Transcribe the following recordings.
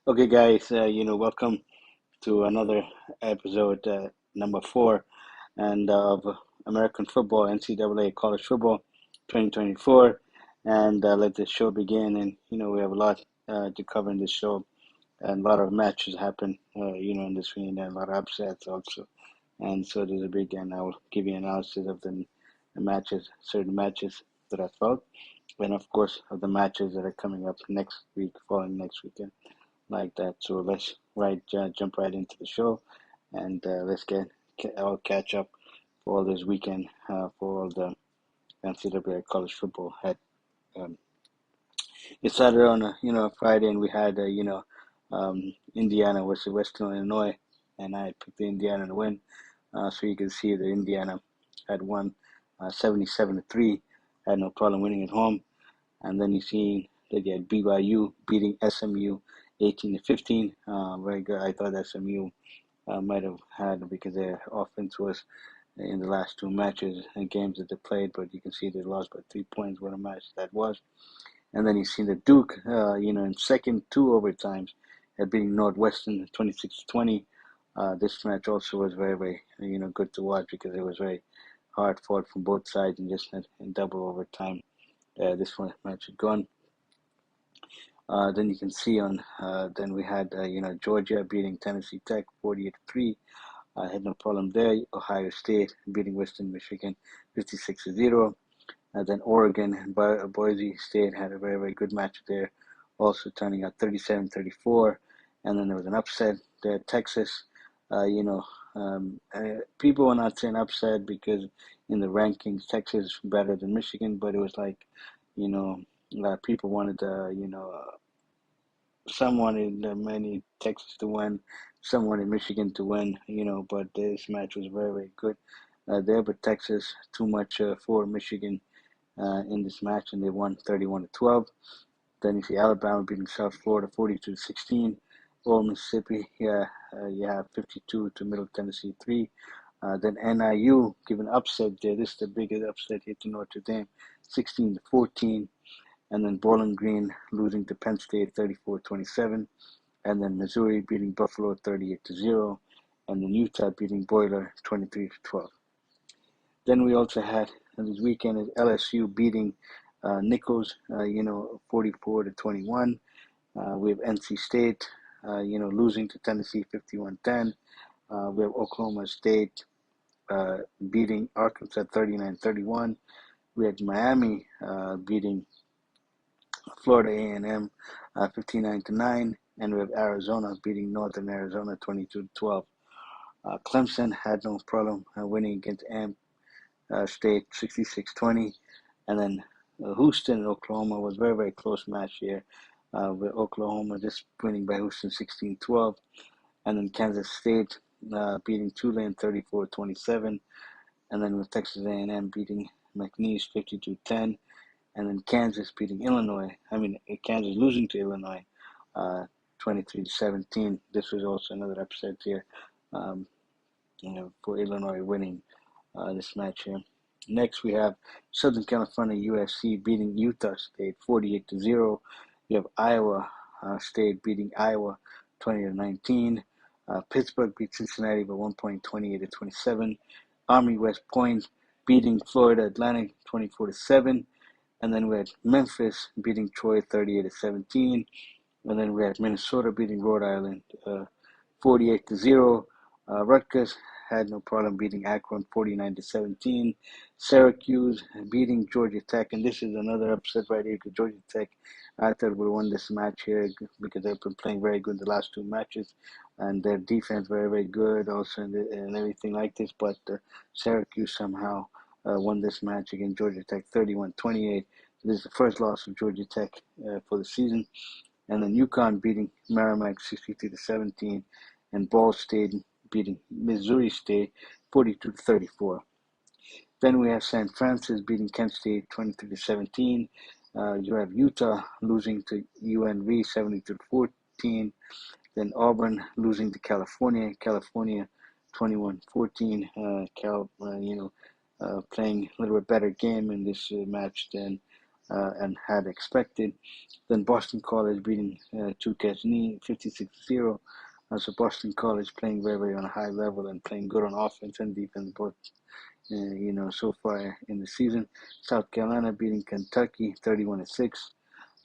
Okay, guys, welcome to another episode, number four, and of American football, NCAA College Football 2024. And let the show begin. And, we have a lot to cover in this show, and a lot of matches happen, in this week, and a lot of upsets also. And so there's a big, and I will give you an analysis of the matches, certain matches that I felt, and of course, of the matches that are coming up next week, following next weekend like that. So let's jump right into the show, and let's get all catch up for all this weekend for all the NCAA college football. Had um, it started on a Friday, and we had Indiana versus Western Illinois, and I picked the Indiana to win. So you can see that Indiana had won 77-3, had no problem winning at home. And then you see that you had BYU beating SMU 18-15. Very good. I thought SMU might have had, because their offense was in the last two matches and games that they played, but you can see they lost by 3 points. What a match that was. And then you see the Duke, in second two overtimes, beating Northwestern 26-20. This match also was very, very, good to watch because it was very hard fought from both sides, and just in double overtime. This one match had gone. Then you can see then we had, Georgia beating Tennessee Tech 48-3. Had no problem there. Ohio State beating Western Michigan 56-0. Then Oregon and Boise State had a very, very good match there, also turning out 37-34. And then there was an upset there. Texas, people were not saying upset because in the rankings, Texas is better than Michigan, but it was like, a lot of people wanted, some wanted many Texas to win, some wanted Michigan to win, but this match was very, very good there. But Texas, too much for Michigan in this match, and they won 31-12. Then you see Alabama beating South Florida 42-16. Old Mississippi, you have 52 to Middle Tennessee 3. Then NIU giving upset there. This is the biggest upset here to Notre Dame, 16-14. And then Bowling Green losing to Penn State 34-27. And then Missouri beating Buffalo 38-0. And then Utah beating Boiler 23-12. Then we also had this weekend is LSU beating Nichols, 44-21. We have NC State, losing to Tennessee 51-10. We have Oklahoma State beating Arkansas 39-31. We had Miami beating Florida A&M 59-9, and we have Arizona beating Northern Arizona 22-12. Clemson had no problem winning against State 66-20, and then Houston and Oklahoma was a very, very close match here, with Oklahoma just winning by Houston 16-12, and then Kansas State beating Tulane 34-27, and then with Texas A&M beating McNeese 52-10, and then Kansas beating Kansas losing to Illinois 23-17. This was also another upset here, for Illinois winning this match here. Next, we have Southern California USC beating Utah State 48-0. You have Iowa State beating Iowa 20-19. Pittsburgh beat Cincinnati by 1 point, 28-27. Army West Point beating Florida Atlantic 24-7. And then we had Memphis beating Troy 38-17. And then we had Minnesota beating Rhode Island 48-0. Rutgers had no problem beating Akron 49-17. Syracuse beating Georgia Tech, and this is another upset right here because Georgia Tech, I thought, would win this match here because they've been playing very good the last two matches, and their defense very, very good also, and everything like this. But Syracuse somehow won this match against Georgia Tech 31-28. This is the first loss of Georgia Tech for the season. And then UConn beating Merrimack 63-17, and Ball State beating Missouri State 42-34. Then we have San Francisco beating Kent State 23-17. You have Utah losing to UNV 70-14. Then Auburn losing to California 21-14. Playing a little bit better game in this match than and had expected. Then Boston College beating Duquesne 56-0. So Boston College playing very, very on a high level and playing good on offense and defense, both so far in the season. South Carolina beating Kentucky 31-6,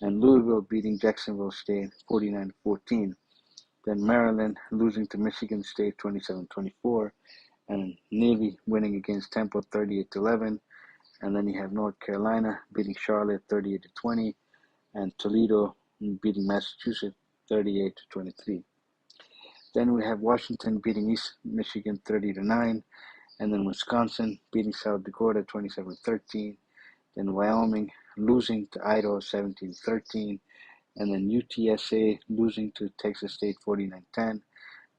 and Louisville beating Jacksonville State 49-14. Then Maryland losing to Michigan State 27-24, and Navy winning against Temple 38-11. And then you have North Carolina beating Charlotte 38-20, and Toledo beating Massachusetts 38-23. Then we have Washington beating East Michigan 30-9, and then Wisconsin beating South Dakota 27-13. Then Wyoming losing to Idaho 17-13, and then UTSA losing to Texas State 49-10.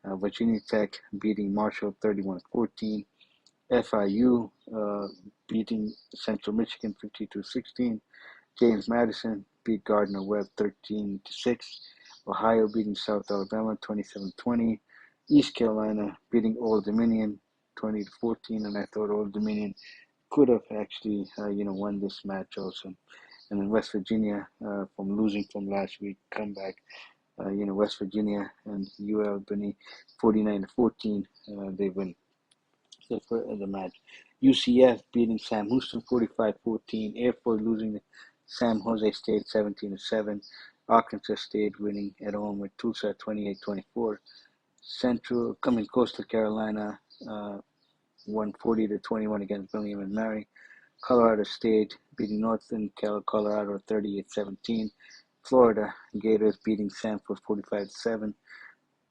Virginia Tech beating Marshall 31-14. FIU beating Central Michigan 52-16. James Madison beat Gardner-Webb 13-6. Ohio beating South Alabama 27-20. East Carolina beating Old Dominion 20-14, and I thought Old Dominion could have actually won this match also. And then West Virginia from losing from last week come back. West Virginia and UL Albany 49-14. They win the match. UCF beating Sam Houston 45-14. Air Force losing to San Jose State 17-7. Arkansas State winning at home with Tulsa 28-24. Coastal Carolina won 40-21 against William and Mary. Colorado State beating Northern Colorado 38-17. Florida Gators beating Sanford 45-7.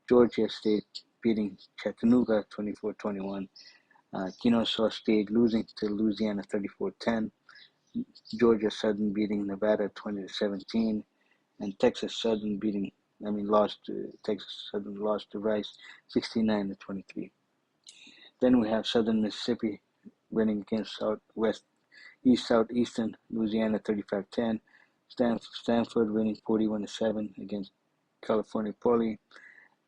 Georgia State beating Chattanooga 24-21. Kennesaw State losing to Louisiana 34-10. Georgia Southern beating Nevada 20-17. And Texas Southern Texas Southern lost to Rice 69-23. Then we have Southern Mississippi winning against Southeastern Louisiana 35-10. Stanford winning 41-7 against California Poly,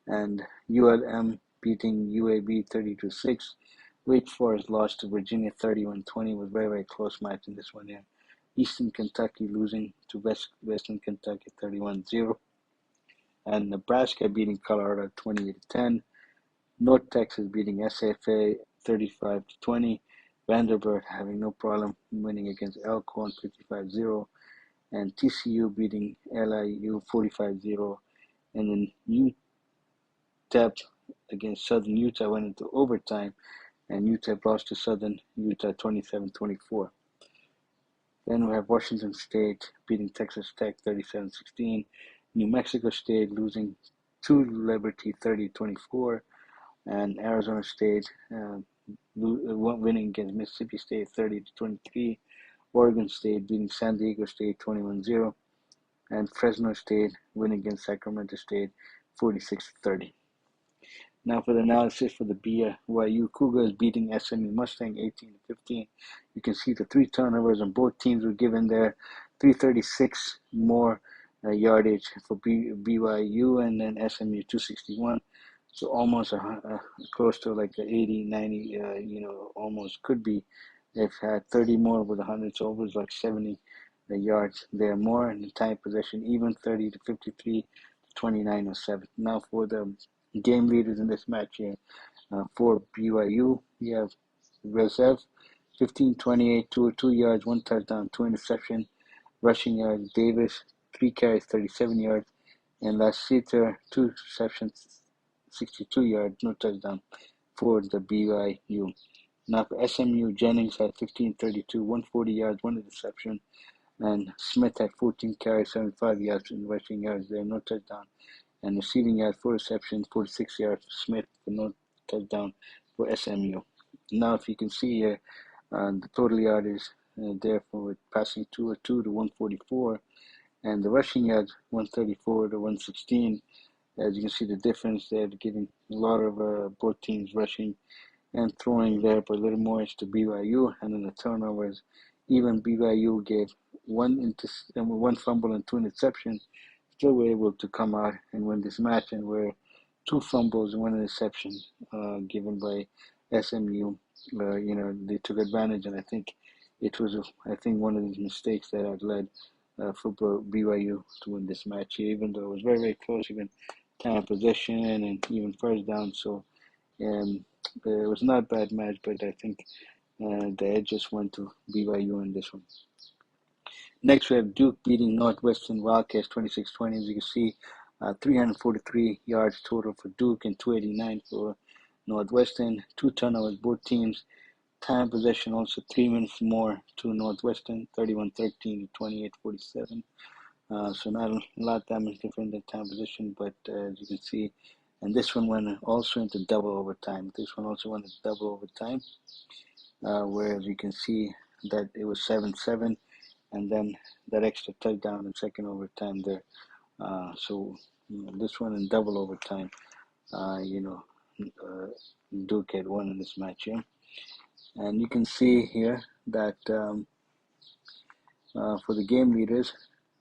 and ULM beating UAB 32-6. Wake Forest lost to Virginia 31-20. Was very, very close match in this one here. Eastern Kentucky losing to Western Kentucky 31-0. And Nebraska beating Colorado 28-10. North Texas beating SFA 35-20. Vanderbilt having no problem winning against Elkhorn 55-0. And TCU beating LIU 45-0. And then UTEP against Southern Utah went into overtime, and UTEP lost to Southern Utah 27-24. Then we have Washington State beating Texas Tech 37-16. New Mexico State losing to Liberty 30-24. And Arizona State winning against Mississippi State 30-23. Oregon State beating San Diego State 21-0. And Fresno State winning against Sacramento State 46-30. Now for the analysis for the BYU Cougars beating SMU Mustang 18-15. You can see the 3 turnovers on both teams were given there. 336 more yardage for BYU, and then SMU 261. So almost close to like the 80, 90, almost could be. They've had 30 more with 100, so it was like 70 yards there more. In the time possession, even 30-53, 29-7. Now for the game leaders in this match here, for BYU, we have Rezev, 15-28, 202 yards, 1 touchdown, 2 interception. Rushing yards, Davis, 3 carries, 37 yards. And Lassiter, 2 receptions, 62 yards, no touchdown for the BYU. Now for SMU, Jennings had 15-32, 140 yards, 1 interception. And Smith had 14 carries, 75 yards in rushing yards there, no touchdown. And receiving yards, 4 receptions, 46 yards for Smith, for no touchdown for SMU. Now if you can see here, the total yardage there for passing 202 to 144. And the rushing yards, 134 to 116. As you can see the difference there, getting a lot of both teams rushing and throwing there, but a little more to BYU. And then the turnovers, even BYU gave one fumble and 2 interceptions, still were able to come out and win this match, and were 2 fumbles and 1 interception given by SMU. They took advantage, and I think it was, I think, one of these mistakes that had led for BYU to win this match here, even though it was very, very close, even time possession and even first down. So it was not a bad match, but I think the edge just went to BYU in this one. Next, we have Duke beating Northwestern Wildcats 26-20. As you can see, 343 yards total for Duke and 289 for Northwestern. 2 turnovers, both teams. Time possession also 3 minutes more to Northwestern, 31-13 to 28-47. So not a lot that much different than time possession, but as you can see, and this one went also into double overtime. This one also went into double overtime, whereas you can see that it was 7-7, and then that extra touchdown in second overtime there. So this one in double overtime, Duke had won in this match here. And you can see here that for the game leaders,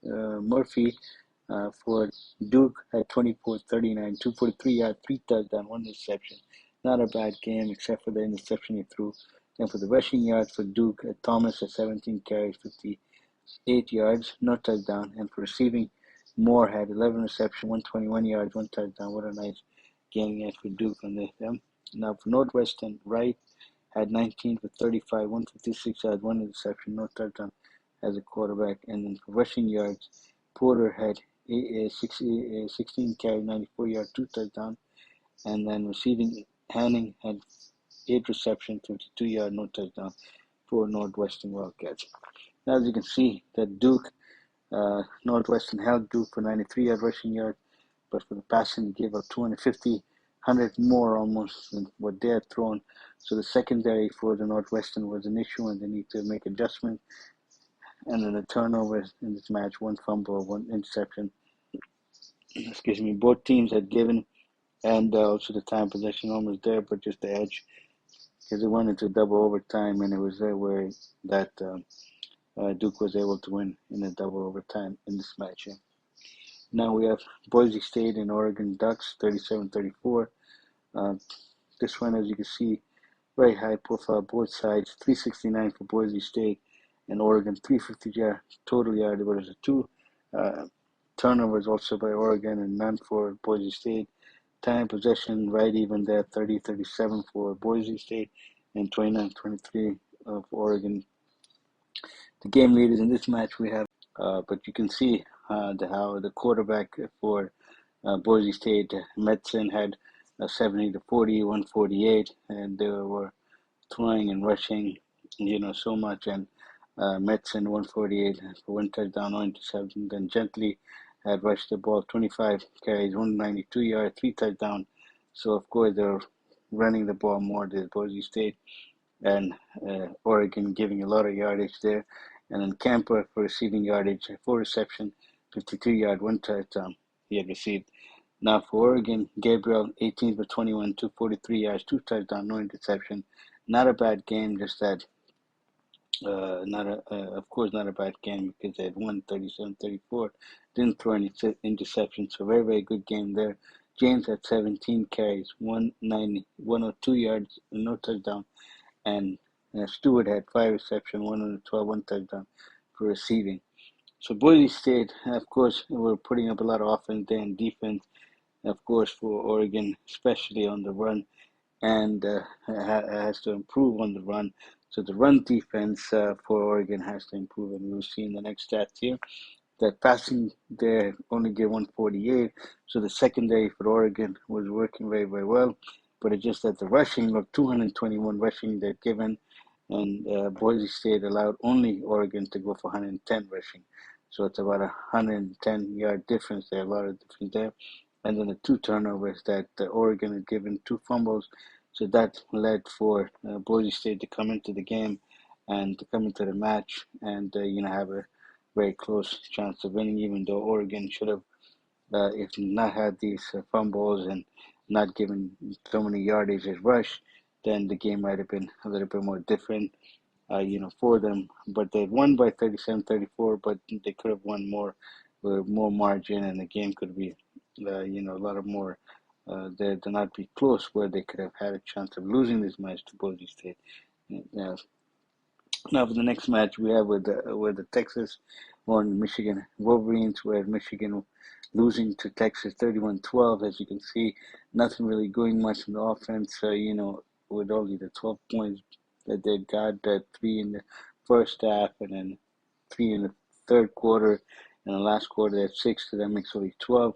Murphy for Duke had 24-39, 243 yards, 3 touchdowns, 1 interception. Not a bad game except for the interception he threw. Then for the rushing yards for Duke, Thomas had 17 carries, 58 yards, no touchdown. And for receiving, Moore had 11 receptions, 121 yards, 1 touchdown. What a nice game against for Duke on this. Now for Northwestern, Wright had 19 for 35, 156 yards, 1 interception, no touchdown as a quarterback. And then for rushing yards, Porter had 16 carries, 94 yards, 2 touchdowns. And then receiving, Hanning had 8 receptions, 22 yards, no touchdown for Northwestern Wildcats. Now, as you can see, that Duke, Northwestern held Duke for 93 yard rushing yards, but for the passing, they gave up 250, 100 more almost than what they had thrown. So the secondary for the Northwestern was an issue, and they need to make adjustments. And then the turnovers in this match, 1 fumble, 1 interception. Excuse me. Both teams had given, and also the time possession almost there, but just the edge, because it went into double overtime, and it was there where that Duke was able to win in a double overtime in this match. Yeah. Now we have Boise State and Oregon Ducks, 37-34. This one, as you can see, very high profile, both sides, 369 for Boise State and Oregon, 350 total yard. There was 2 turnovers also by Oregon and none for Boise State. Time possession, right even there, 30-37 for Boise State and 29-23 for Oregon. The game leaders in this match we have, but you can see how the quarterback for Boise State, Metzen, had 70-40, 148, and they were throwing and rushing, so much. And Metzen 148 for 1 touchdown, 1 interception. Then Gently had rushed the ball 25 carries, 192 yards, 3 touchdowns. So of course they're running the ball more than Boise State, and Oregon giving a lot of yardage there. And then Camper for receiving yardage, 4 reception, 52 yard, 1 touchdown he had received. Now for Oregon, Gabriel 18 for 21, 243 yards, 2 touchdowns, no interception. Not a bad game, just that of course not a bad game because they had won 37-34. Didn't throw any interceptions, so very, very good game there. James had 17 carries, 102 yards, no touchdown. And Stewart had 5 receptions, 112, 1 touchdown for receiving. So Boise State, of course, were putting up a lot of offense there and defense, of course, for Oregon, especially on the run, and has to improve on the run. So the run defense for Oregon has to improve, and we'll see in the next stats here that passing there only gave 148. So the secondary for Oregon was working very, very well, but it's just that the rushing of 221 rushing they're given, and Boise State allowed only Oregon to go for 110 rushing. So it's about 110 yard difference there, a lot of difference there. And then the 2 turnovers that Oregon had given, 2 fumbles. So that led for Boise State to come into the game and to come into the match and, have a very close chance of winning, even though Oregon should have, if not had these fumbles and not given so many yardage as rush, then the game might have been a little bit more different, for them. But they won by 37-34, but they could have won more with more margin, and the game could be, a lot of more. They did not be close, where they could have had a chance of losing this match to Boise State. Now for the next match we have with the Texas on Michigan Wolverines, where Michigan losing to Texas 31-12. As you can see, nothing really going much in the offense. With only the 12 points that they got, 3 in the first half, and then 3 in the third quarter, and the last quarter they had 6, so that makes only 12.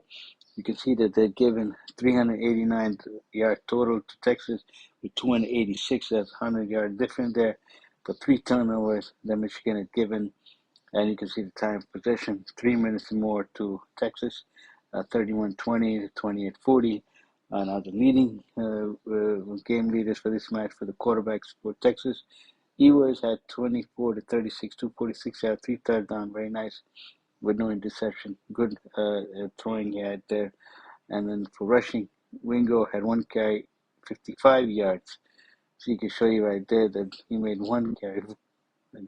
You can see that they're given 389 yard total to Texas with 286. That's 100-yard difference there. For 3 turnovers that Michigan had given, and you can see the time of possession, 3 minutes more to Texas, 31-20 to 28-40. Now the leading game leaders for this match for the quarterbacks for Texas, Ewers had 24 to 36, 246, had 3 third down, very nice, with no interception. Good throwing he had there. And then for rushing, Wingo had 1 carry, 55 yards. So you can show you right there that he made 1 carry, and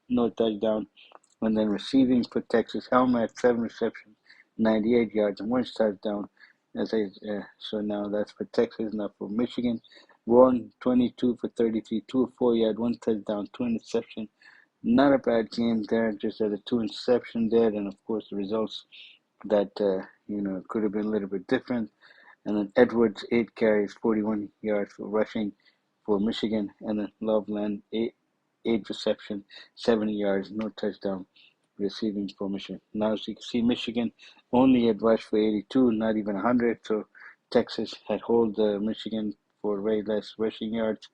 no touchdown. And then receiving for Texas, Helmer had 7 receptions, 98 yards, and 1 touchdown. So now that's for Texas. Now for Michigan, Warren 22 for 33, 204 yards, 1 touchdown, 2 interceptions. Not a bad game there, just had a 2 interception there, and of course the results that could have been a little bit different. And then Edwards 8 carries, 41 yards for rushing for Michigan, and then Loveland 8 reception, 70 yards, no touchdown receiving for Michigan. Now as you can see, Michigan only had rushed for 82, not even 100. So Texas had hold Michigan for way less rushing yards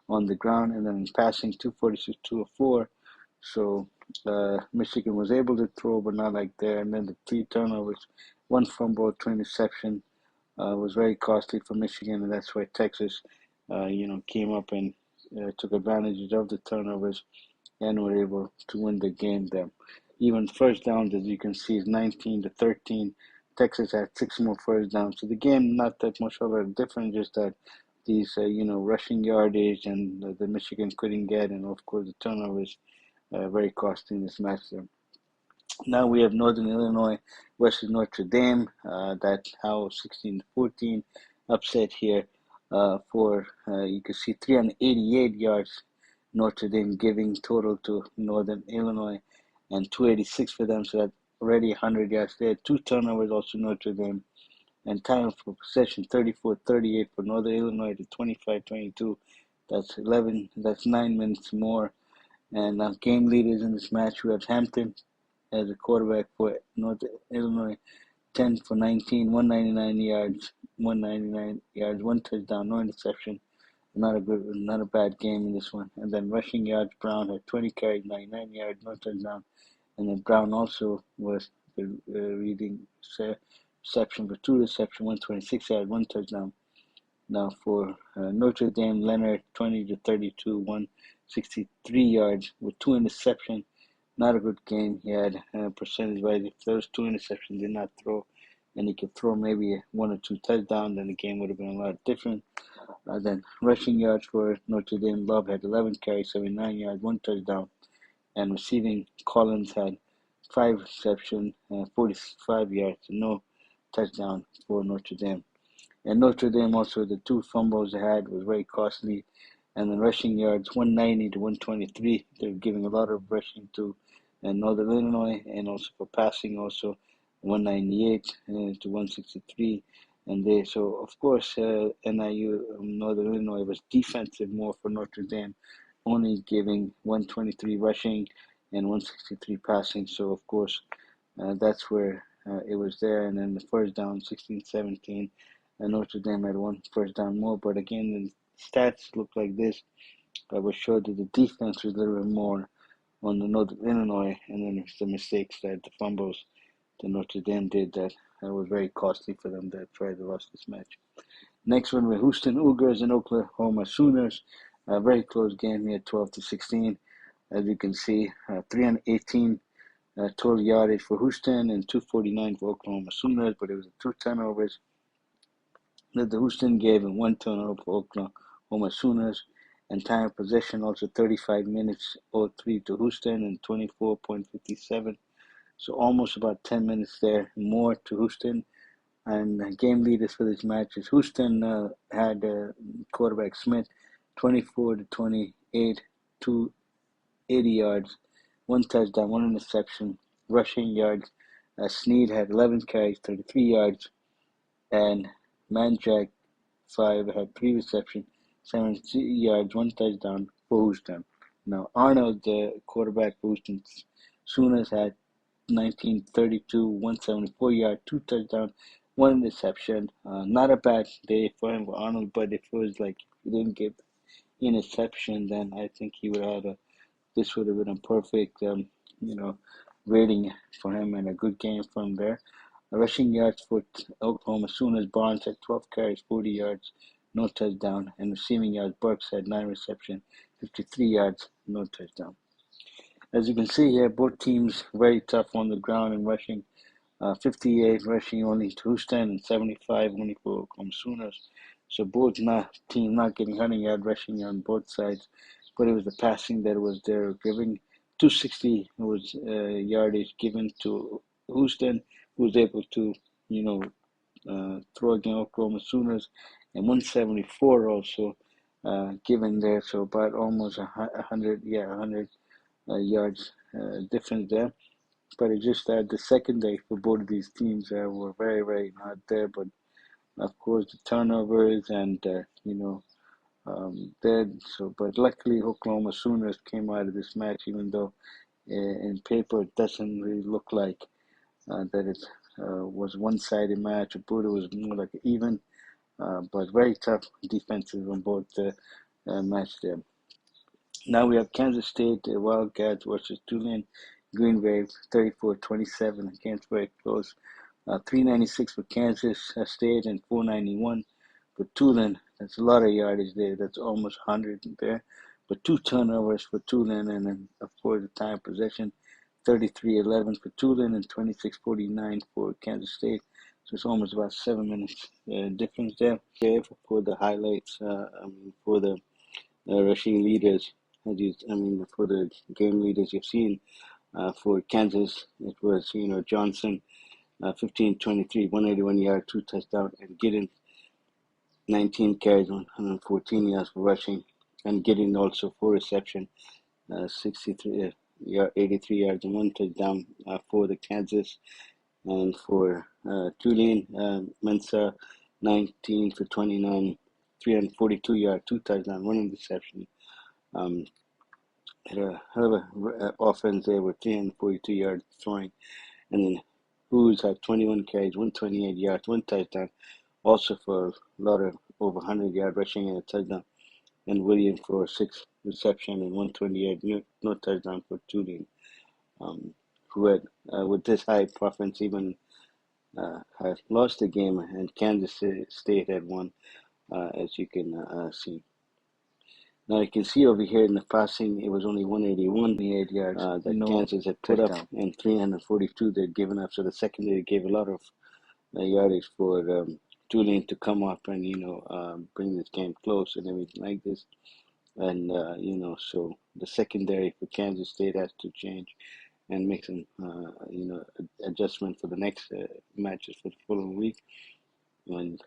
on the ground, and then passing 246, 204. So Michigan was able to throw, but not like there. And then the 3 turnovers, 1 fumble, 2 interception, was very costly for Michigan, and that's why Texas, came up and took advantage of the turnovers and were able to win the game there. Even first downs, as you can see, is 19 to 13. Texas had 6 more first downs. So the game not that much of a difference, just that these, rushing yardage and the Michigan couldn't get, and of course the turnovers very costly in this match there. Now we have Northern Illinois versus Notre Dame. That how 16-14 upset here for you can see 388 yards Notre Dame giving total to Northern Illinois, and 286 for them. So that already 100 yards there. 2 turnovers also Notre Dame, and time for possession 34-38 for Northern Illinois to 25-22. That's 9 minutes more. And game leaders in this match, we have Hampton as a quarterback for North Illinois, 10 for 19, 199 yards, 1 touchdown, no interception. Not a bad game in this one. And then rushing yards, Brown had 20 carries, 99 yards, no touchdown. And then Brown also was the leading reception for 2 receptions, 126 yards, 1 touchdown. Now for Notre Dame, Leonard 20 to 32, 163 yards with 2 interceptions. Not a good game. He had percentage-wise, if those 2 interceptions did not throw, and he could throw maybe 1 or 2 touchdowns, then the game would have been a lot different. Then rushing yards for Notre Dame, Love had 11 carries, 79 yards, 1 touchdown. And receiving, Collins had 5 receptions, 45 yards, no touchdown for Notre Dame. And Notre Dame also, the 2 fumbles they had was very costly. And then rushing yards, 190 to 123. They're giving a lot of rushing to Northern Illinois, and also for passing, also 198 to 163. And so of course, NIU, Northern Illinois, was defensive more for Notre Dame, only giving 123 rushing and 163 passing. So of course, that's where it was there. And then the first down, 16-17. Notre Dame had 1 first down more, but again, the stats look like this. I was sure that the defense was a little bit more on the Northern Illinois, and then it's the mistakes that the fumbles that Notre Dame did that was very costly for them. That's why they lost this match. Next one, with Houston Cougars and Oklahoma Sooners. A very close game here, 12-16. As you can see, 318 total yardage for Houston and 249 for Oklahoma Sooners, but it was 2 turnovers that the Houston gave, and 1 turnover for Oklahoma Sooners. And time of possession also 35 minutes, 03 to Houston, and 24.57. So almost about 10 minutes there more to Houston. And game leaders for this match is Houston had quarterback Smith, 24 to 28, 80 yards, 1 touchdown, 1 interception. Rushing yards, Snead had 11 carries, 33 yards, and Manjack 5 had 3 receptions, 70 yards, 1 touchdown for Houston. Now Arnold, the quarterback for Houston Sooners, had 1932, 174 yards, 2 touchdowns, 1 interception. Not a bad day for him, for Arnold, but if it was like he didn't give interception, then I think he would have had this would have been a perfect, rating for him and a good game from there. Rushing yards for Oklahoma Sooners, Barnes had 12 carries, 40 yards, no touchdown, and receiving yards, Burks had 9 receptions, 53 yards, no touchdown. As you can see here, both teams very tough on the ground and rushing. 58 rushing only to Houston and 75 only for Oklahoma Sooners. So both team not getting 100-yard rushing on both sides, but it was the passing that was there, giving 260 was yardage given to Houston, who was able to throw against Oklahoma Sooners, and 174 also given there. So about almost 100 yards difference there. But it's just that the secondary for both of these teams were very, very not there. But of course, the turnovers and dead. So, but luckily, Oklahoma Sooners came out of this match, even though in paper it doesn't really look like that it was one-sided match. But it was more like even, but very tough defensive on both match there. Now we have Kansas State Wildcats versus Tulane Green Wave, 34-27 against very close. 396 for Kansas State and 491 for Tulane. That's a lot of yardage there. That's almost 100 there. But 2 turnovers for Tulane, and then of course the time possession, 33-11 for Tulane and 26-49 for Kansas State. So it's almost about 7 minutes difference there. For the highlights, for the rushing leaders, for the game leaders you've seen. For Kansas, it was, Johnson, 15-23, 181 yard, 2 touchdowns, and Gideon, 19 carries, 114 yards for rushing, and Gideon also 4 reception, 63 83 yards and 1 touchdown for the Kansas. And for Tulane, Mensa, 19 for 29, 342 yards, 2 touchdowns, 1 interception. Had a hell of a offense there with 342 yards throwing. And then Who's had 21 carries, 128 yards, 1 touchdown, also for a lot of over 100-yard rushing and a touchdown. And Williams for 6 reception and 128, no touchdown for Tulane. Who had, with this high offense, even had lost the game, and Kansas State had won, as you can see. Now you can see over here in the passing, it was only 181 yards that Kansas had put up, and 342 they'd given up. So the secondary gave a lot of yardage for Tulane to come up and bring this game close and everything like this. And so the secondary for Kansas State has to change and make some adjustment for the next matches for the following week. And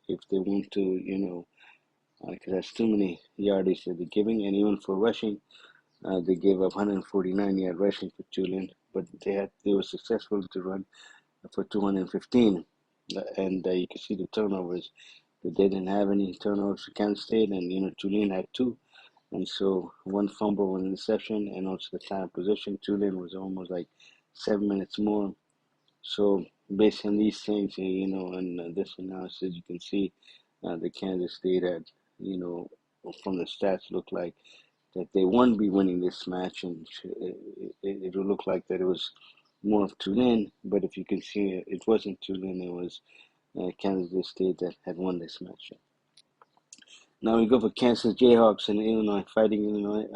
if they want to, because that's too many yardage that they're giving, and even for rushing, they gave up 149 yard rushing for Tulane, but they were successful to run for 215, and you can see the turnovers. That they didn't have any turnovers for Kansas State, and Tulane had 2, and so 1 fumble, 1 interception, and also the time possession. Tulane was almost like 7 minutes more. So based on these things, and this analysis, you can see the Kansas State had, from the stats, looked like that they won't be winning this match, and it will look like that it was more of Tulane. But if you can see, it wasn't Tulane; it was Kansas State that had won this match. Now we go for Kansas Jayhawks and Illinois, fighting Illinois.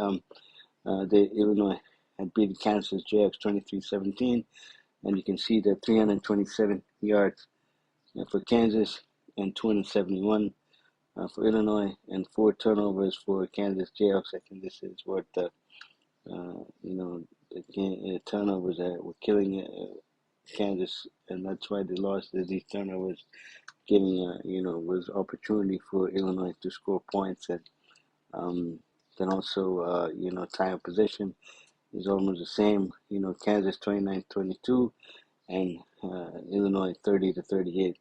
The Illinois had beaten Kansas Jayhawks 23-17, and you can see that 327 yards for Kansas and 271 for Illinois, and 4 turnovers for Kansas Jayhawks. I think this is what the turnovers that were killing Kansas, and that's why they lost. These turnovers giving was opportunity for Illinois to score points, and Then also, time of possession is almost the same. Kansas 29-22 and Illinois 30-38.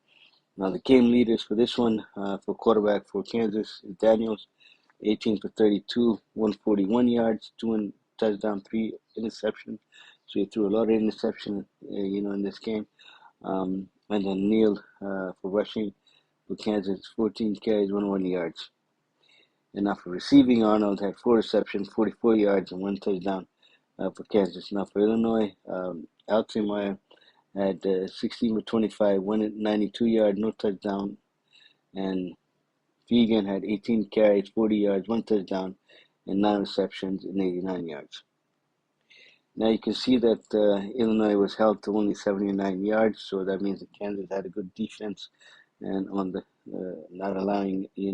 Now the game leaders for this one, for quarterback for Kansas is Daniels, 18 for 32, 141 yards, touchdown, 3 interceptions. So he threw a lot of interception, in this game. And then Neal for rushing for Kansas, 14 carries, 101 yards. And now for receiving, Arnold had 4 receptions, 44 yards, and 1 touchdown for Kansas. Now for Illinois, Altemeyer had 16 for 25, 192 yards, no touchdown. And Vegan had 18 carries, 40 yards, 1 touchdown, and 9 receptions and 89 yards. Now you can see that Illinois was held to only 79 yards, so that means that Kansas had a good defense and on the not allowing a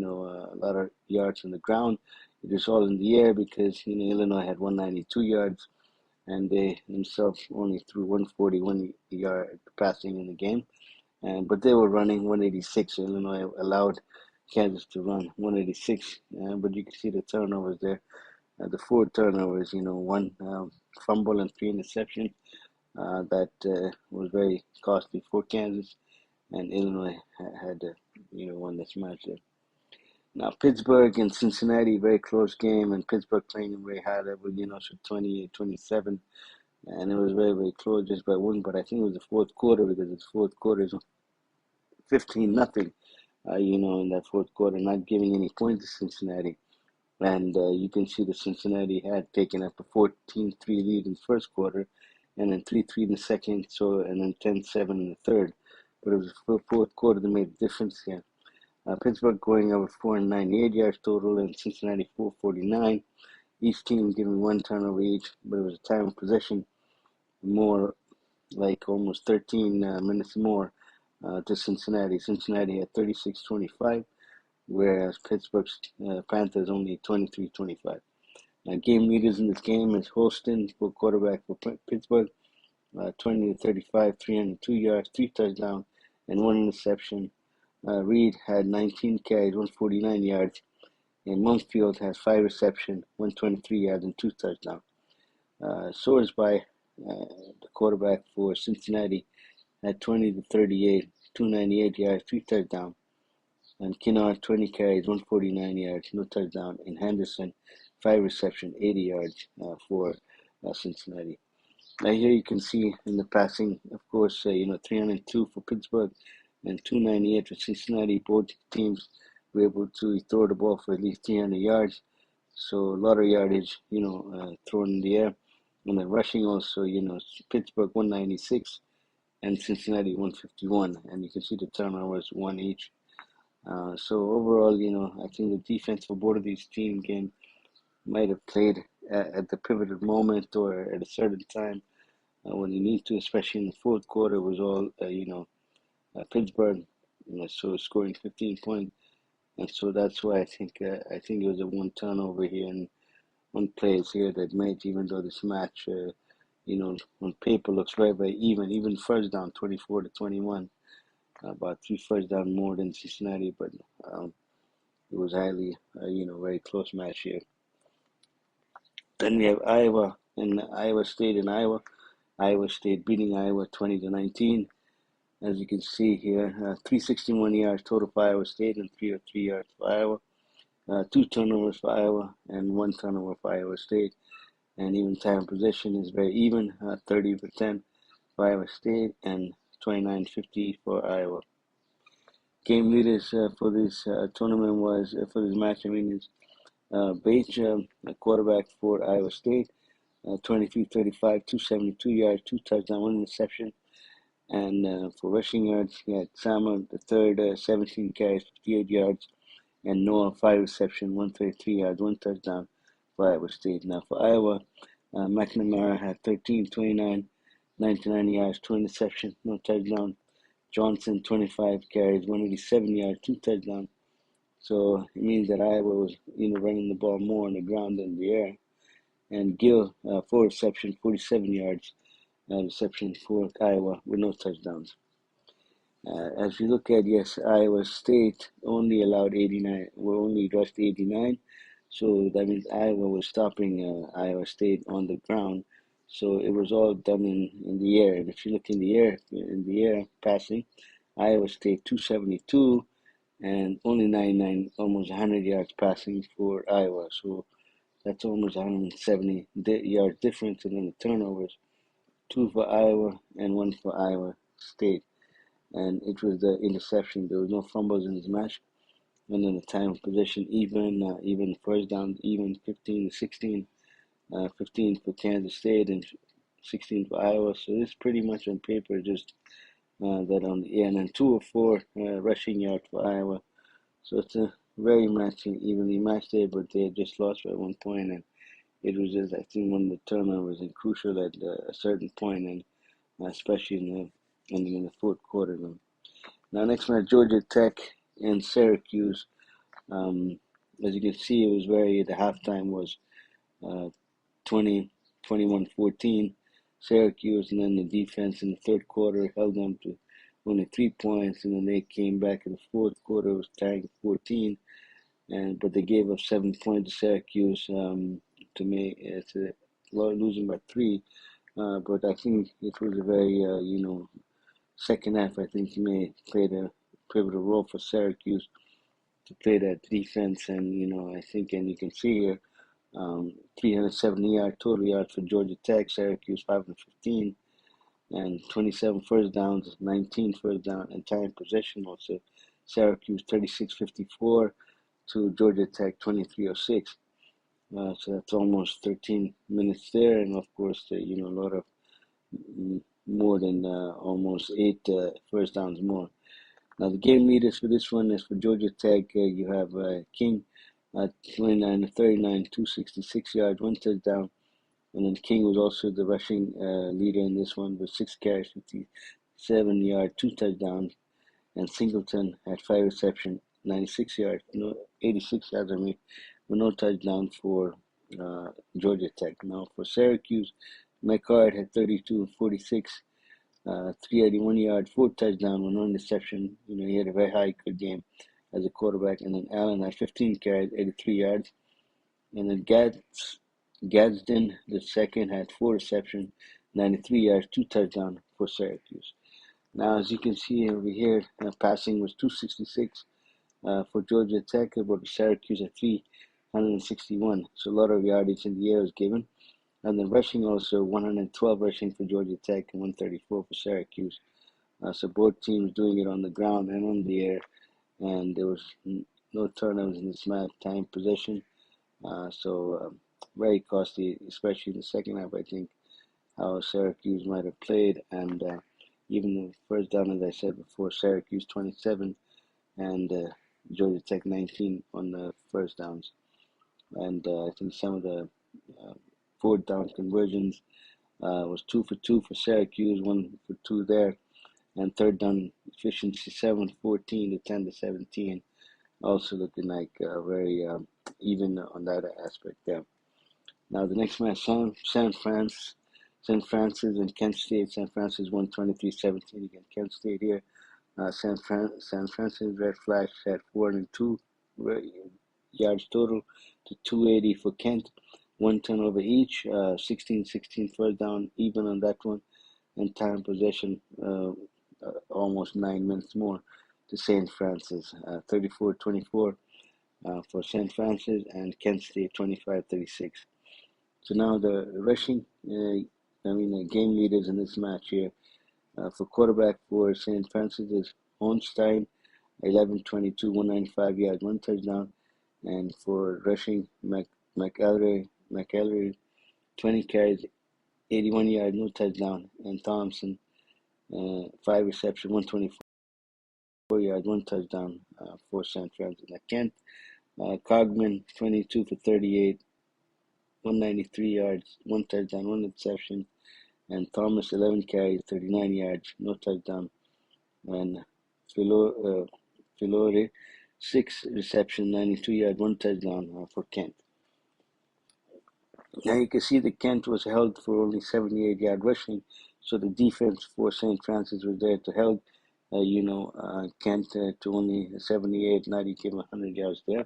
lot of yards on the ground. It was all in the air because Illinois had 192 yards and they themselves only threw 141 yard passing in the game. But they were running 186. Illinois allowed Kansas to run 186, but you can see the turnovers there. The 4 turnovers, 1 fumble and 3 interceptions. That was very costly for Kansas, and Illinois had won this match there. Now Pittsburgh and Cincinnati, very close game, and Pittsburgh playing very high level, so 28-27, and it was very, very close, just by 1. But I think it was the fourth quarter, because the fourth quarter is 15-0. In that fourth quarter, not giving any points to Cincinnati. And you can see that Cincinnati had taken up a 14-3 lead in the first quarter, and then 3-3 in the second, and then 10-7 in the third. But it was the fourth quarter that made the difference here. Pittsburgh going over 498 yards total, and Cincinnati 449. Each team giving 1 turnover each, but it was a time of possession more, like almost 13 minutes more to Cincinnati. Cincinnati had 36-25. Whereas Pittsburgh's Panthers only 23-25. Game leaders in this game is Holston for quarterback for Pittsburgh, 20-35, 302 yards, 3 touchdowns, and 1 interception. Reed had 19 carries, 149 yards, and Mumfield has 5 receptions, 123 yards, and 2 touchdowns. Sorsby, the quarterback for Cincinnati, had 20-38, 298 yards, 3 touchdowns. And Kinnard, 20 carries, 149 yards, no touchdown. And Henderson, 5 receptions, 80 yards for Cincinnati. Now here you can see in the passing, of course, 302 for Pittsburgh and 298 for Cincinnati. Both teams were able to throw the ball for at least 300 yards. So a lot of yardage, thrown in the air. And then rushing also, Pittsburgh 196 and Cincinnati 151. And you can see the turnovers 1 each. So overall, I think the defense for both of these teams might have played at the pivotal moment or at a certain time when you need to, especially in the fourth quarter. Was all Pittsburgh, so scoring 15 points, and so that's why I think it was a 1 turnover here and 1 plays here that made, even though this match, on paper looks very, very even first down 24-21. About 3 first down more than Cincinnati, but it was highly, very close match here. Then we have Iowa and Iowa State in Iowa. Iowa State beating Iowa 20-19. As you can see here, 361 yards total for Iowa State and 303 yards for Iowa. 2 turnovers for Iowa and 1 turnover for Iowa State. And even time possession is very even, 30 for 10 for Iowa State and 29-50 for Iowa. Game leaders for this tournament was, for this match, is Bates, a quarterback for Iowa State, 23-35, 272 yards, 2 touchdowns, 1 interception. And for rushing yards, he had Sama, the third, 17 carries, 58 yards, and Noah, 5 receptions, 133 yards, 1 touchdown for Iowa State. Now for Iowa, McNamara had 13, 29, 99 yards, 2 interceptions, no touchdown. Johnson, 25 carries, 187 yards, 2 touchdowns. So it means that Iowa was, running the ball more on the ground than the air. And Gill, 4 receptions, 47 yards, reception for Iowa with no touchdowns. As we look at, Iowa State only allowed 89, only rushed 89. So that means Iowa was stopping Iowa State on the ground. So it was all done in the air. And if you look in the air passing, Iowa State 272 and only 99, almost 100 yards passing for Iowa. So that's almost 170 yard difference. And then the turnovers, two for Iowa and one for Iowa State. And it was the interception. There was no fumbles in this match. And then the time of possession, even first down, even 15-16, 15 for Kansas State and 16 for Iowa. So it's pretty much on paper just that on the end. And 2 or 4 rushing yards for Iowa. So it's a very evenly matched there, but they had just lost by 1 point. And it was just, I think, one of the turnovers and crucial at a certain point, and especially in the fourth quarter. Now, next match, Georgia Tech and Syracuse. As you can see, it was the halftime was uh, 20, 21-14, Syracuse, and then the defense in the third quarter held them to only 3 points, and then they came back in the fourth quarter, it was tying 14, but they gave up 7 points to Syracuse to make to losing by 3. But I think it was a very second half. I think he may played a pivotal role for Syracuse to play that defense, and I think, and you can see here, 370 total yards for Georgia Tech, Syracuse 515, and 27 first downs, 19 first down, and time possession also. Syracuse 36-54 to Georgia Tech 23-06. So that's almost 13 minutes there, and of course, a lot of more than almost 8 first downs more. Now, the game leaders for this one is for Georgia Tech. You have King, 29-39, 266 yards, 1 touchdown. And then King was also the rushing leader in this one with 6 carries, 57 yards, 2 touchdowns. And Singleton had 5 receptions, 96 yards, 86 yards, with no touchdown for Georgia Tech. Now, for Syracuse, McCard had 32 46. 381 yards, 4 touchdowns, with no interception. He had a very high good game as a quarterback. And then Allen had 15 carries, 83 yards. And then Gadsden, the second, had 4 receptions, 93 yards, 2 touchdowns for Syracuse. Now, as you can see over here, passing was 266 for Georgia Tech, but Syracuse at 361. So a lot of yardage in the air was given. And then rushing also, 112 rushing for Georgia Tech and 134 for Syracuse. So both teams doing it on the ground and on the air. And there was no turnovers in this match, time possession. So very costly, especially in the second half, I think, how Syracuse might have played. And even the first down, as I said before, Syracuse 27 and Georgia Tech 19 on the first downs. And I think some of the fourth down conversions was 2 for 2 for Syracuse, 1 for 2 there. And third down efficiency 7-14 to 10-17. Also looking like very even on that aspect there. Now the next match, San Francis and Kent State. San Francis won 23-17 against Kent State here. San Francis Red Flash had 402 yards total to 280 for Kent. 1 turnover each, 16-16 first down, even on that one, and time possession almost 9 minutes more to St. Francis, 34-24 for St. Francis, and Kent State 25-36. So now the rushing, game leaders in this match here. For quarterback for St. Francis is Hornstein, 11-22, 195 yards, 1 touchdown. And for rushing, McElroy, 20 carries, 81 yards, no touchdown. And Thompson, 5 receptions, 124 yards, 1 touchdown for St. Francis. Now Kent, Cogman, 22 for 38, 193 yards, 1 touchdown, 1 interception. And Thomas, 11 carries, 39 yards, no touchdown. And Filore, 6 reception, 92 yards, 1 touchdown for Kent. Now you can see that Kent was held for only 78 yard rushing, so the defense for St. Francis was there to help, Kent to only 78, 90, gave him 100 yards there.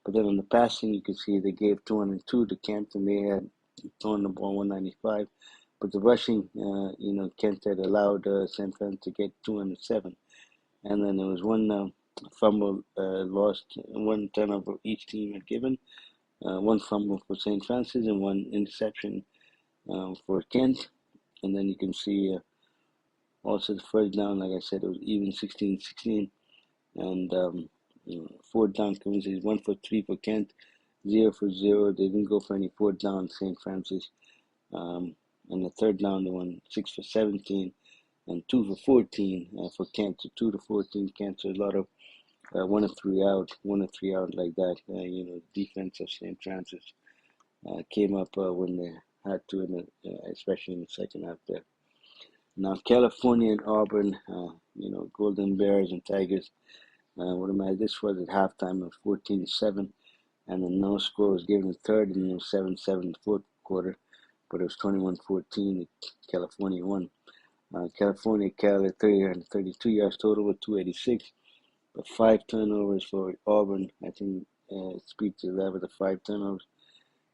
But then on the passing, you can see they gave 202 to Kent, and they had thrown the ball 195. But the rushing, Kent had allowed San Fran to get 207. And then there was one fumble lost, one turnover each team had given, one fumble for St. Francis and one interception for Kent. And then you can see also the first down, like I said, it was even 16-16. And fourth down conversions, 1 for 3 for Kent, 0 for 0. They didn't go for any fourth down, St. Francis. And the third down, they won 6 for 17 and 2 for 14 for Kent. So 2 to 14 Kent. So a lot of 1 or 3 out, 1 or 3 out like that. Defense of St. Francis came up when they had to, especially in the second half there. Now California and Auburn, Golden Bears and Tigers. This was at halftime of 14-7, and then no score was given in the third, and it was 7-7 in the fourth quarter, but it was 21-14. California won. California carried 332 yards total with 286, but 5 turnovers for Auburn. I think it speaks to that with the 5 turnovers,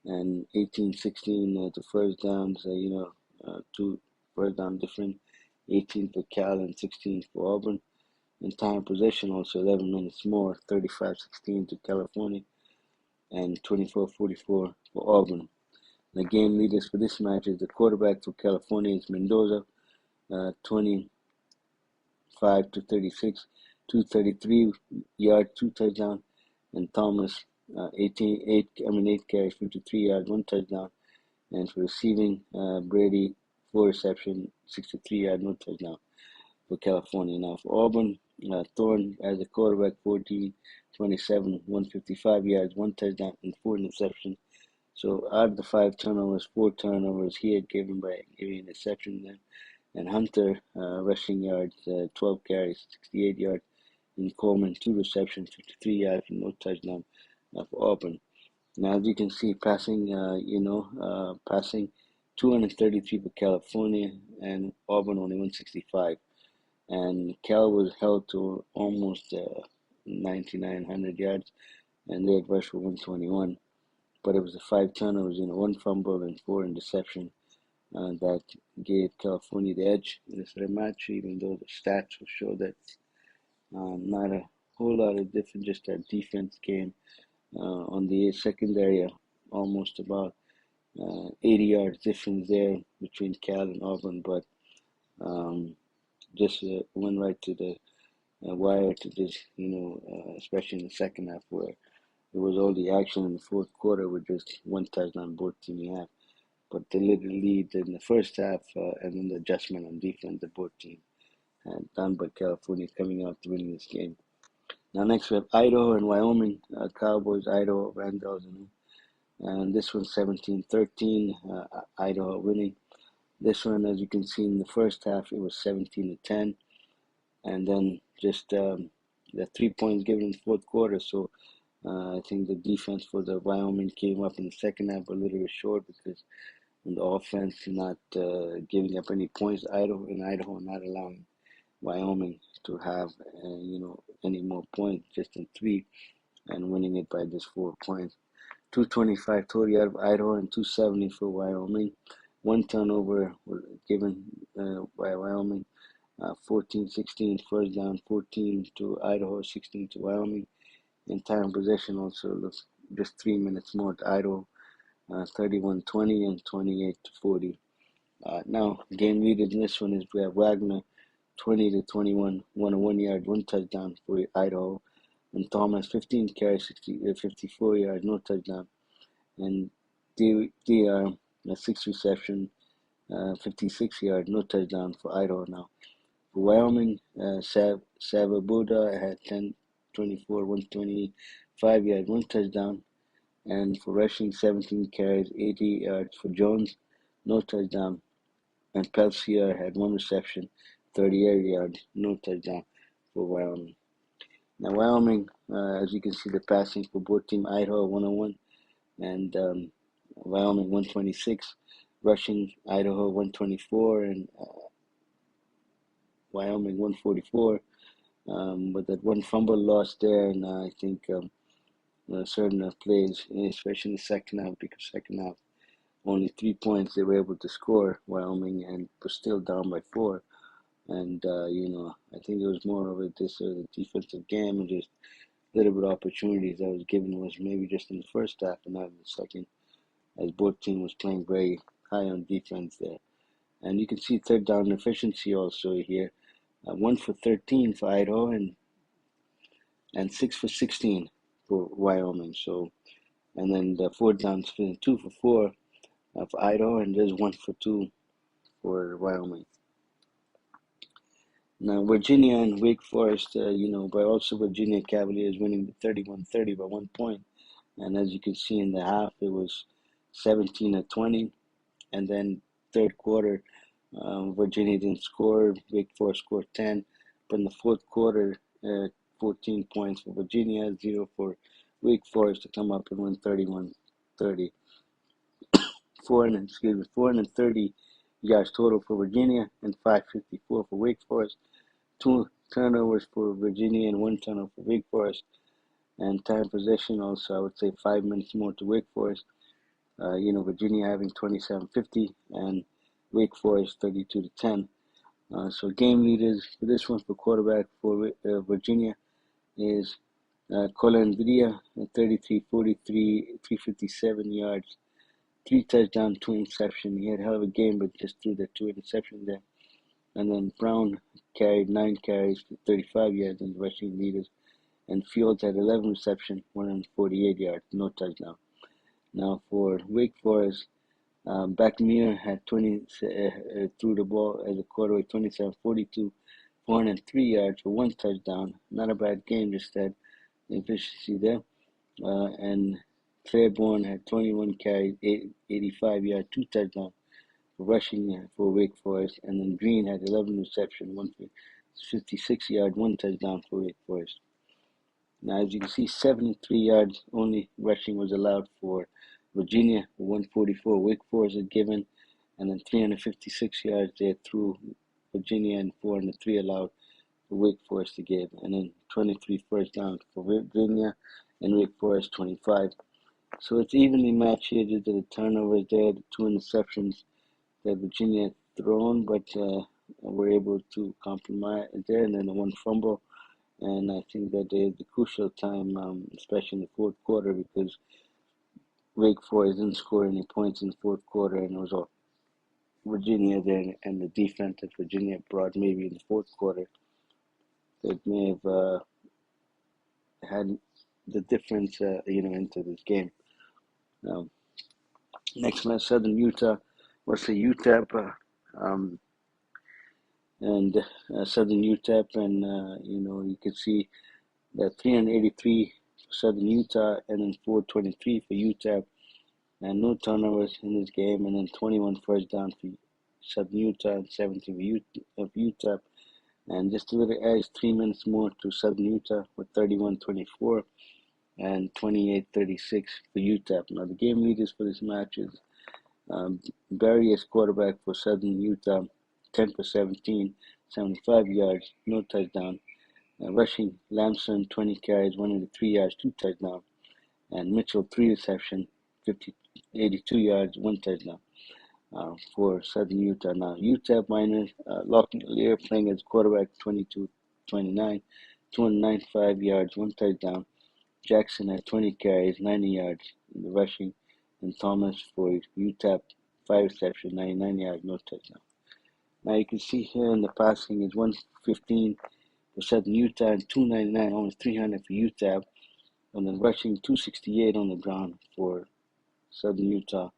and 18-16 to first downs. 2 first down different, 18 for Cal and 16 for Auburn. In time possession, also 11 minutes more, 35-16 to California and 24-44 for Auburn. The game leaders for this match is the quarterback for California is Mendoza, 25-36, 233 yards, 2 touchdowns, and Thomas, 8 carries, 53 yards, 1 touchdown. And for receiving, Brady, 4 receptions, 63 yards, no touchdown for California. Now for Auburn, Thorne as a quarterback, 14-27, 155 yards, 1 touchdown, and 4 interceptions. So out of the 5 turnovers, 4 turnovers he had given by giving an interception then. And Hunter, rushing yards, 12 carries, 68 yards. And Coleman, 2 receptions, 53 yards, and no touchdown for Auburn. Now, as you can see, passing 233 for California, and Auburn only 165. And Cal was held to almost 9,900 yards, and they had rushed for 121. But it was the 5 turnovers, 1 fumble and 4 interceptions that gave California the edge in this rematch, even though the stats will show that not a whole lot of difference, just that defense game on the secondary, almost about 80 yards difference there between Cal and Auburn, but just went right to the wire to just, especially in the second half where it was all the action in the fourth quarter with just 1 touchdown both teams have. But they literally lead in the first half and then the adjustment on defense that both teams had done, but California coming out to win this game. Now next we have Idaho and Wyoming. Cowboys, Idaho, Vandals, and this one 17-13, Idaho winning. This one, as you can see in the first half, it was 17-10, and then just the 3 points given in the fourth quarter. So I think the defense for the Wyoming came up in the second half a little bit short because the offense not giving up any points. Idaho not allowing Wyoming to have any more points, just in 3, and winning it by just 4 points. 225 total out of Idaho and 270 for Wyoming. 1 turnover was given by Wyoming. 14-16 first down, 14 to Idaho, 16 to Wyoming. In time possession also looks just 3 minutes more to Idaho, 31-20 and 28-40. Now game leaders in this one is we have Wagner, 20-21, 101 yards, 1 touchdown for Idaho. And Thomas, 15 carries, 54 yards, no touchdown. And DR, 6 reception, 56 yards, no touchdown for Idaho now. For Wyoming, Savabuda had 10-24, 125 yards, 1 touchdown. And for rushing, 17 carries, 80 yards for Jones, no touchdown. And Pelsier had 1 reception, 38 yards, no touchdown for Wyoming. Now Wyoming, as you can see, the passing for both teams, Idaho 101 and Wyoming 126, rushing Idaho 124 and Wyoming 144. But that 1 fumble lost there, and I think certain plays, especially in the second half, because second half only 3 points they were able to score, Wyoming, and was still down by 4. And I think it was more of a defensive game and just a little bit of opportunities that was given was maybe just in the first half and not in the second, as both teams was playing very high on defense there. And you can see third down efficiency also here, 1 for 13 for Idaho and 6 for 16 for Wyoming. So, and then the fourth down, 2 for 4 for Idaho, and just 1 for 2 for Wyoming. Now, Virginia and Wake Forest, but also Virginia Cavaliers winning 31-30 by 1 point. And as you can see in the half, it was 17-20. And then third quarter, Virginia didn't score. Wake Forest scored 10. But in the fourth quarter, 14 points for Virginia, 0 for Wake Forest to come up and win 31-30. 430 yards total for Virginia and 554 for Wake Forest. 2 turnovers for Virginia and 1 turnover for Wake Forest. And time possession also, I would say 5 minutes more to Wake Forest. Virginia having 27-50 and Wake Forest 32-10. So game leaders for this one for quarterback for Virginia is Colin Vidya, 33-43, 357 yards, 3 touchdowns, 2 interceptions. He had a hell of a game, but just threw the 2 interceptions there. And then Brown carried 9 carries for 35 yards in the rushing leaders. And Fields had 11 receptions, 148 yards, no touchdown. Now for Wake Forest, Backmeer had threw the ball as a quarterback, 27-42, 403 yards for 1 touchdown. Not a bad game, just that efficiency there. And Claiborne had 21 carries, 85 yards, 2 touchdowns for rushing for Wake Forest. And then Green had 11 receptions, 156 yards, 1 touchdown for Wake Forest. Now, as you can see, 73 yards only rushing was allowed for Virginia, 144 Wake Forest had given, and then 356 yards there through Virginia and 403 allowed for Wake Forest to give, and then 23 first down for Virginia and Wake Forest 25. So it's evenly matched here due to the turnovers there, the 2 interceptions that Virginia had thrown, but were able to compromise there, and then the 1 fumble. And I think that is the crucial time, especially in the fourth quarter, because Wake Forest didn't score any points in the fourth quarter, and it was all Virginia there, and the defense that Virginia brought maybe in the fourth quarter that may have had the difference, into this game. Next match, Southern Utah versus UTEP, and Southern UTEP, and you can see that 383 for Southern Utah, and then 423 for UTEP, and no turnovers in this game, and then 21 first down for Southern Utah and 17 for UTEP, and just a little edge, 3 minutes more to Southern Utah with 31-24 and 28-36 for UTEP. Now the game leaders for this match is Barry as quarterback for Southern Utah, 10 for 17, 75 yards, no touchdown. Rushing, Lamson, 20 carries, 103 yards, 2 touchdowns. And Mitchell, 3 receptions, 82 yards, 1 touchdown for Southern Utah. Now, UTEP minus Locking Lear playing as quarterback, 22-29, 295 yards, 1 touchdown. Jackson had 20 carries, 90 yards in the rushing. And Thomas for UTEP, 5 receptions, 99 yards, no touchdown. Now you can see here in the passing is 115 for Southern Utah and 299, almost 300 for UTEP. And then rushing 268 on the ground for Southern Utah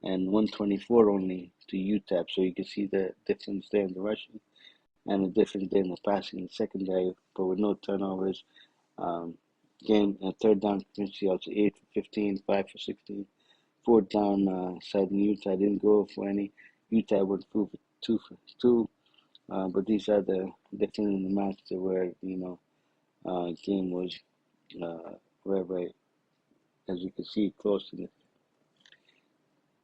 and 124 only to UTEP. So you can see the difference there in the rushing and the difference there in the passing in the secondary, but with no turnovers. Game third down efficiency also 8 for 15, 5 for 16. Fourth down, Southern Utah didn't go for any. Utah went 2 for 2. But these are the difference in the match where game was very, as you can see, close to it.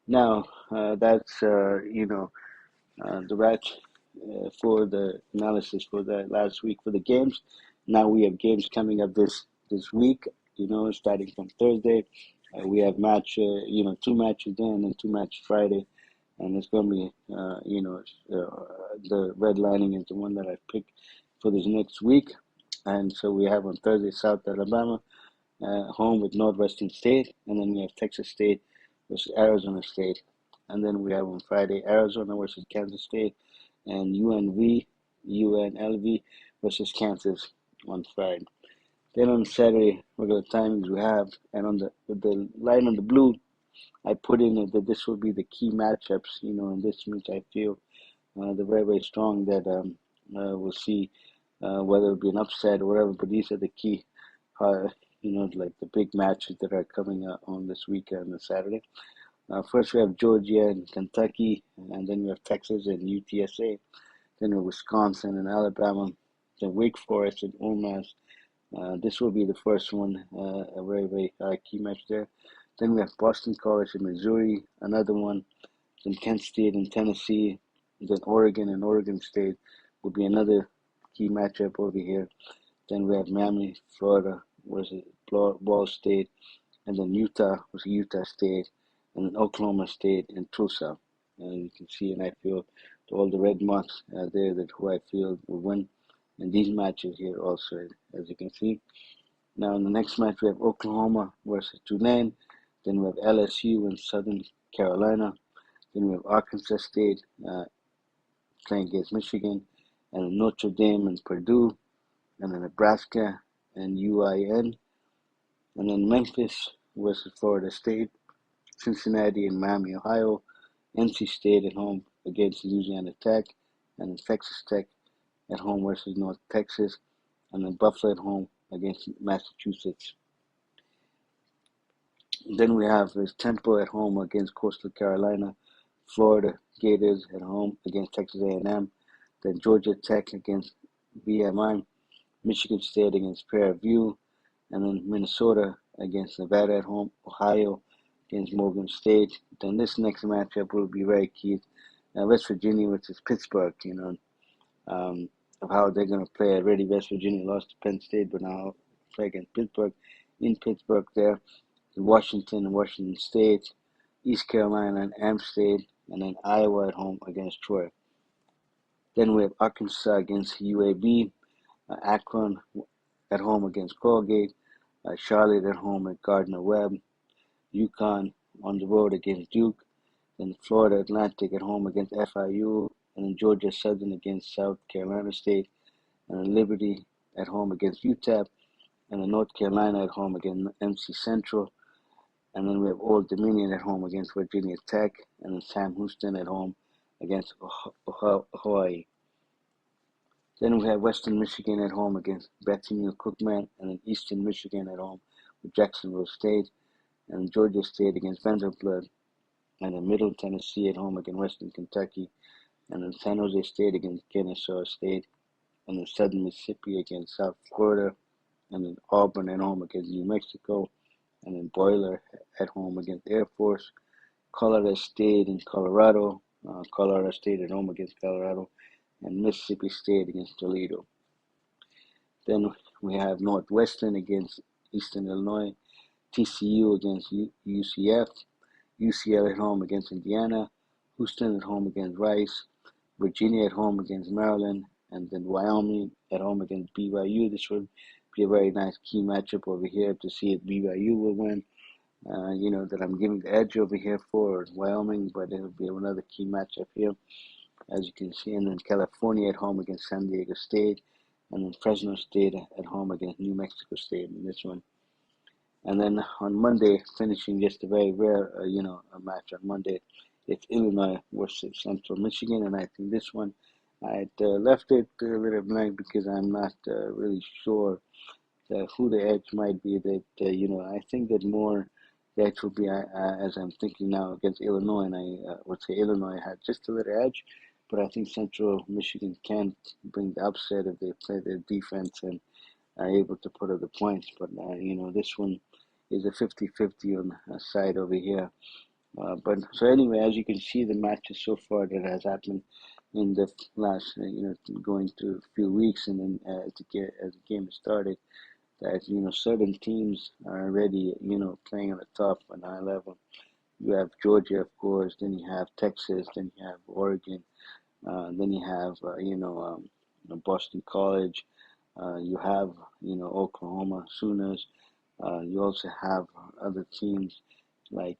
Now that's the match for the analysis for the last week for the games. Now we have games coming up this week. starting from Thursday. We have two matches then and then two matches Friday, and it's going to be, the red lining is the one that I picked for this next week. And so we have on Thursday South Alabama home with Northwestern State, and then we have Texas State versus Arizona State, and then we have on Friday Arizona versus Kansas State, and UNLV versus Kansas on Friday. Then on Saturday, regular timings we have, and on the line on the blue, I put in that this will be the key matchups. In this match I feel they're very, very strong, that we'll see whether it'll be an upset or whatever. But these are the key, like the big matches that are coming up on this weekend on Saturday. First we have Georgia and Kentucky, and then we have Texas and UTSA. Then we have Wisconsin and Alabama. Then Wake Forest and Ole Miss. This will be the first one, a very, very key match there. Then we have Boston College and Missouri, another one. Then Kent State and Tennessee. Then Oregon and Oregon State will be another key matchup over here. Then we have Miami, Florida versus Ball State, and then Utah versus Utah State, and then Oklahoma State and Tulsa. And you can see, and I feel all the red marks there that who I feel will win in these matches here also, as you can see. Now in the next match we have Oklahoma versus Tulane. Then we have LSU and Southern Carolina. Then we have Arkansas State playing against Michigan, and Notre Dame and Purdue, and then Nebraska and UIN, and then Memphis versus Florida State, Cincinnati and Miami, Ohio, NC State at home against Louisiana Tech, and then Texas Tech at home versus North Texas, and then Buffalo at home against Massachusetts. Then we have Temple at home against Coastal Carolina, Florida Gators at home against Texas A&M, then Georgia Tech against VMI, Michigan State against Prairie View, and then Minnesota against Nevada at home, Ohio against Morgan State. Then this next matchup will be very key. West Virginia versus Pittsburgh, of how they're going to play. Already West Virginia lost to Penn State, but now play against Pittsburgh, in Pittsburgh there. Washington and Washington State, East Carolina and App State, and then Iowa at home against Troy. Then we have Arkansas against UAB, Akron at home against Colgate, Charlotte at home at Gardner-Webb, UConn on the road against Duke, then Florida Atlantic at home against FIU, and then Georgia Southern against South Carolina State, and then Liberty at home against UTEP, and then North Carolina at home against NC Central, and then we have Old Dominion at home against Virginia Tech, and then Sam Houston at home against Hawaii. Then we have Western Michigan at home against Bethune Cookman, and then Eastern Michigan at home with Jacksonville State, and Georgia State against Vanderbilt, and then Middle Tennessee at home against Western Kentucky, and then San Jose State against Kennesaw State, and then Southern Mississippi against South Florida, and then Auburn at home against New Mexico, and then Boiler at home against Air Force, Colorado State and Colorado, Colorado State at home against Colorado, and Mississippi State against Toledo. Then we have Northwestern against Eastern Illinois, TCU against UCF, UCL at home against Indiana, Houston at home against Rice, Virginia at home against Maryland, and then Wyoming at home against BYU. This would be a very nice key matchup over here to see if BYU will win. That I'm giving the edge over here for Wyoming, but it'll be another key matchup here, as you can see. And then California at home against San Diego State, and then Fresno State at home against New Mexico State in this one. And then on Monday, finishing just a very rare, a match on Monday, it's Illinois versus Central Michigan, and I think this one I had left it a little blank because I'm not really sure who the edge might be. That I think that more the edge will be as I'm thinking now against Illinois, and I would say Illinois had just a little edge, but I think Central Michigan can bring the upset if they play their defense and are able to put up the points. But this one is a 50-50 on the side over here. But so anyway, as you can see, the matches so far that has happened in the last, going through a few weeks, and then as the game started, that certain teams are already playing on the top on high level. You have Georgia, of course, then you have Texas, then you have Oregon, then you have Boston College, you have Oklahoma Sooners. You also have other teams like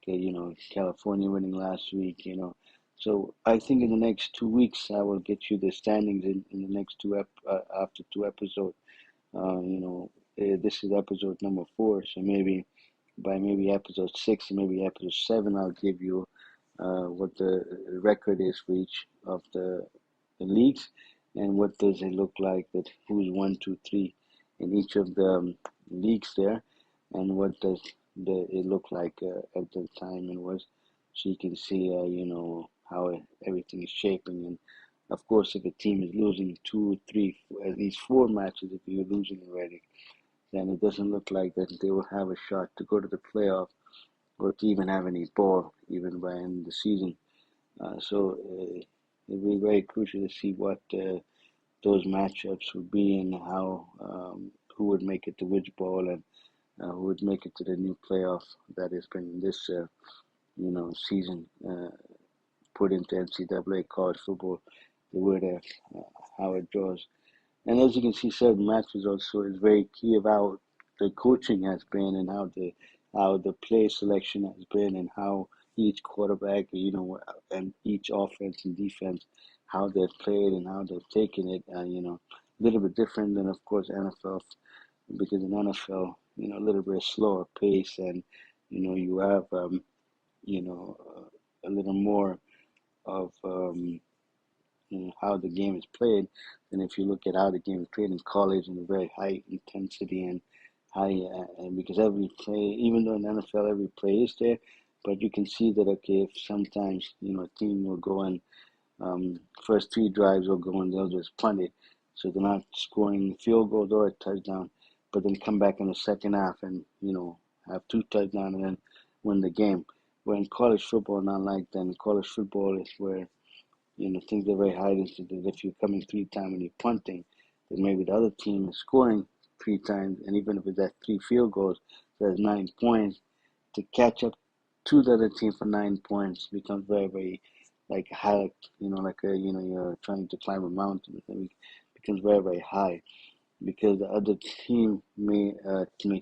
California winning last week. So I think in the next 2 weeks I will get you the standings in the next after two episodes. This is episode number 4, so maybe by maybe episode 6 or maybe episode 7 I'll give you what the record is for each of the leagues, and what does it look like, that who's 1, 2, 3 in each of the leagues there, and what does it look like at the time and was, so you can see how everything is shaping. And of course, if a team is losing 2, 3, at least 4 matches, if you're losing already, then it doesn't look like that they will have a shot to go to the playoff or to even have any ball even by end of the season. So it'll be very crucial to see what those matchups would be, and how who would make it to which bowl, and who would make it to the new playoff that has been this season put into NCAA college football, the word how it draws. And as you can see, certain matches also is very key of how the coaching has been, and how the play selection has been, and how each quarterback, and each offense and defense, how they've played and how they've taken it. A little bit different than, of course, NFL, because in NFL, a little bit slower pace, and you have a little more of how the game is played. And if you look at how the game is played in college, in a very high intensity and high, and because every play, even though in NFL every play is there, but you can see that, okay, if sometimes a team will go and first 3 drives will go and they'll just punt it, so they're not scoring field goals or a touchdown, but then come back in the second half and have 2 touchdowns and then win the game. Where in college football, not like that. In college football is where things are very high. That if you're coming 3 times and you're punting, then maybe the other team is scoring 3 times, and even if it's at 3 field goals, there's 9 points. To catch up to the other team for 9 points becomes very, very like high. You're trying to climb a mountain. It becomes very, very high, because the other team may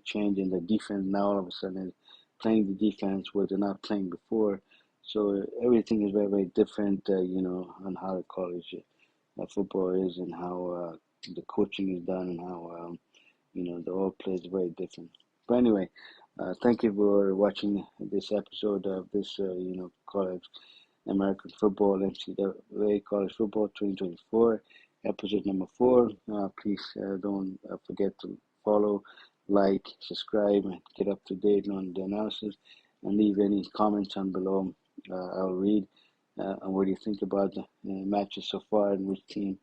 change in the defense. Now all of a sudden is playing the defense where they're not playing before. So everything is very, very different, on how the college football is, and how the coaching is done, and how the whole play is very different. But anyway, thank you for watching this episode of this college American football, NCAA College Football 2024, episode number 4. Please don't forget to follow, like, subscribe, and get up to date on the analysis, and leave any comments on below. I'll read. And what do you think about the matches so far, and which team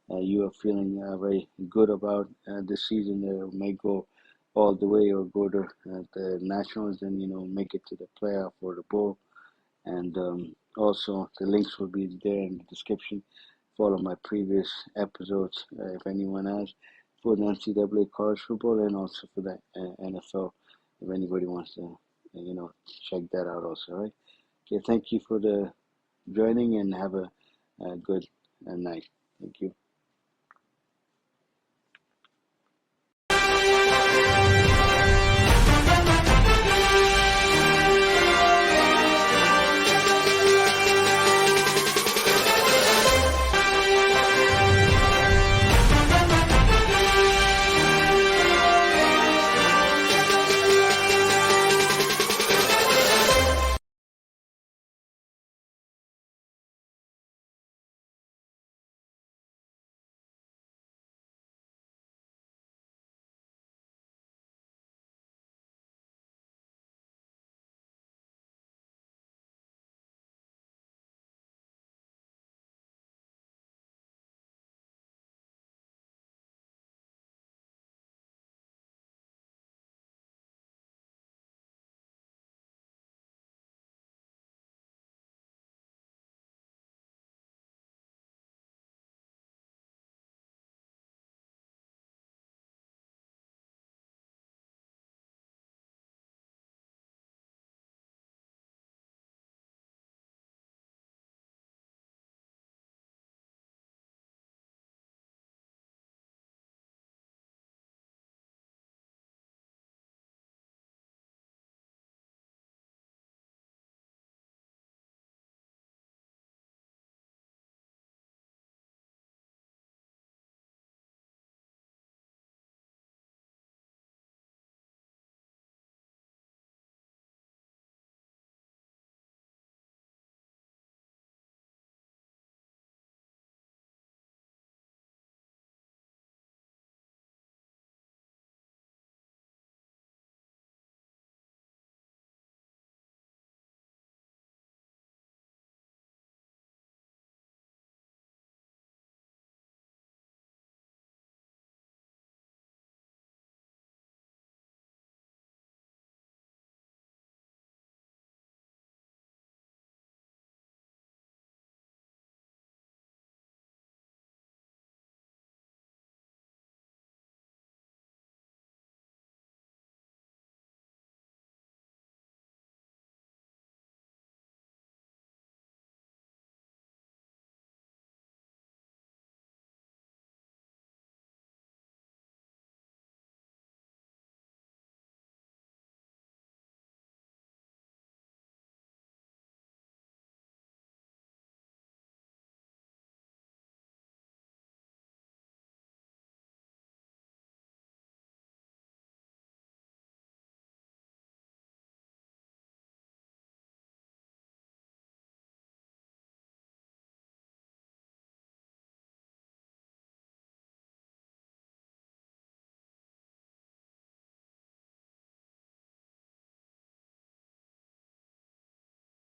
you are feeling very good about this season, that may go all the way or go to the Nationals and make it to the playoff or the bowl. And also the links will be there in the description for all of my previous episodes, if anyone has, for the NCAA college football, and also for the NFL, if anybody wants to check that out also. Right? Okay, thank you for the joining, and have a good night. Thank you.